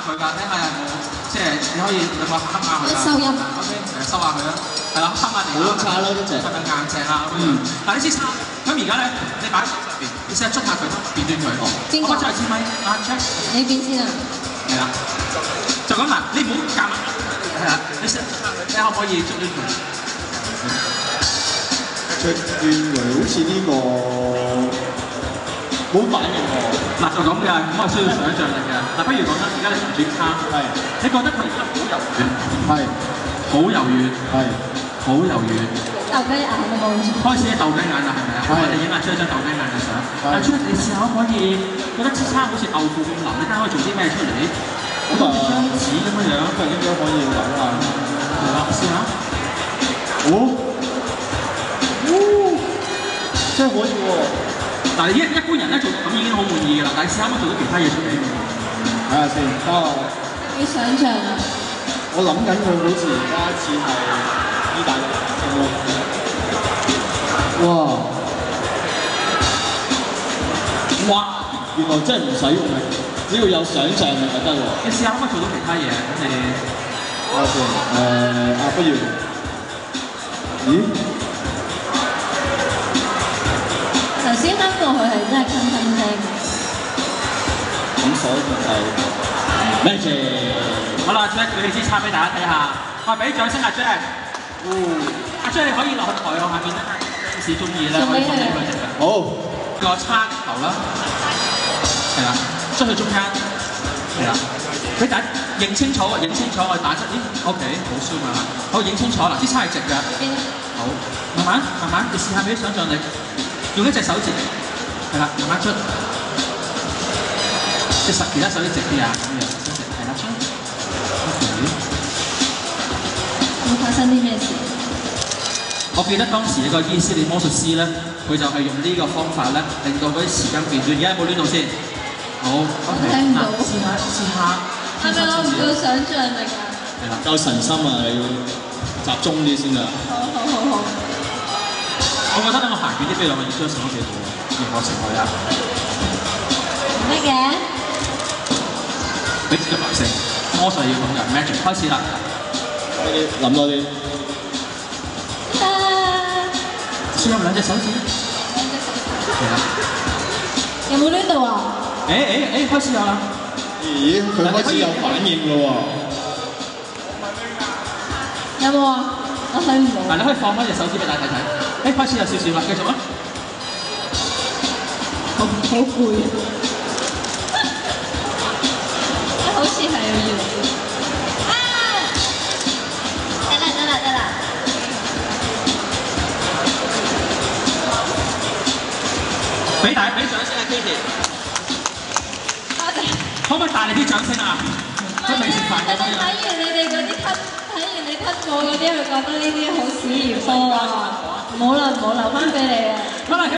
佢㗎，睇下有冇即係你可以有冇黑下佢啊？收音。OK， 收下佢啦，係啦，黑下地。好差啦，一隻。係咪硬淨啊？咁樣。但係呢支叉，咁而家咧，你擺喺手上邊，你試下捽下佢，變端佢。邊個？我再支咪，阿 Jack。你邊先啊？係啦，就咁嗱，你唔好夾硬。係啦，你試下捽下佢，睇下可唔可以捽端佢？捽端佢好似呢個冇反應喎。嗱就咁嘅，咁我需要想像力嘅。嗱，不如講得而家你轉叉，係，你覺得佢而家好柔軟，係，好柔軟，係，好柔軟。豆雞眼都冇。開始豆雞眼啦，係咪啊？我哋影下張豆雞眼嘅相。但係你試下可唔可以覺得支叉好似豆腐咁腍？你睇下可以做啲咩出嚟？好似張紙咁樣樣，佢應該可以扭下。係啦，試下。哦，真係可以喎！嗱，一般人咧做咁已經好滿意㗎啦，但係試下可唔可以做到其他嘢出嚟？睇下先，等我。要想像啊！我諗緊佢好似而家似係意大利咁咯。哇！哇！原來真係唔使用力，只要有想像力就得喎。你試下可唔可以做到其他嘢？咁你睇下先。不如。咦？頭先擸過去係真係鏗鏗聲。咁所以就係 magic。好啦 ，Jack 舉起支叉俾大家睇下。我俾掌聲阿 Jack。阿 Jack 你可以落去台我下面咧，市中意咧可以放呢個隻嘅。好，個叉頭啦，係啦，出去中間，係啦，俾大家認清楚，認清楚我打出，咦 ，OK， 好 zoom 啊，好認清楚啦，支叉係直嘅。好，慢慢慢慢，你試下俾啲想像力，用一隻手指，係啦，慢慢出，即係其他手指直啲啊，咁樣，係啦，出。會發生啲咩事？我記得當時你個伊斯利魔術師咧，佢就係用呢個方法咧，令到嗰啲時間變短。而家有冇亂到先？好 ，OK。聽唔到。試下。係咪我唔夠想像力啊？係啦，夠神心啊！你要集中啲先啊。好。我覺得等我行遠啲，俾兩個影張相都幾好啊！熒幕情侶啊。唔得嘅。俾啲白色，魔術要咁嘅 magic 開始啦。諗多啲。試下兩隻手指。係啦。有冇攣到啊？開始有啦。咦，佢開始有反應咯喎。有冇啊？我睇唔到。嗱，你可以放翻隻手指俾大家睇睇。開始有少少啦，繼續啊。好攰啊！好似係要越嚟越。得啦。俾掌聲啊 Kitty！ 多謝。可唔可以大力啲掌聲啊？佢未食飯嘅。睇完你哋嗰啲睇完你cut過嗰啲，佢覺得呢啲好屎鹽疏啊！冇啦，留翻俾你啊。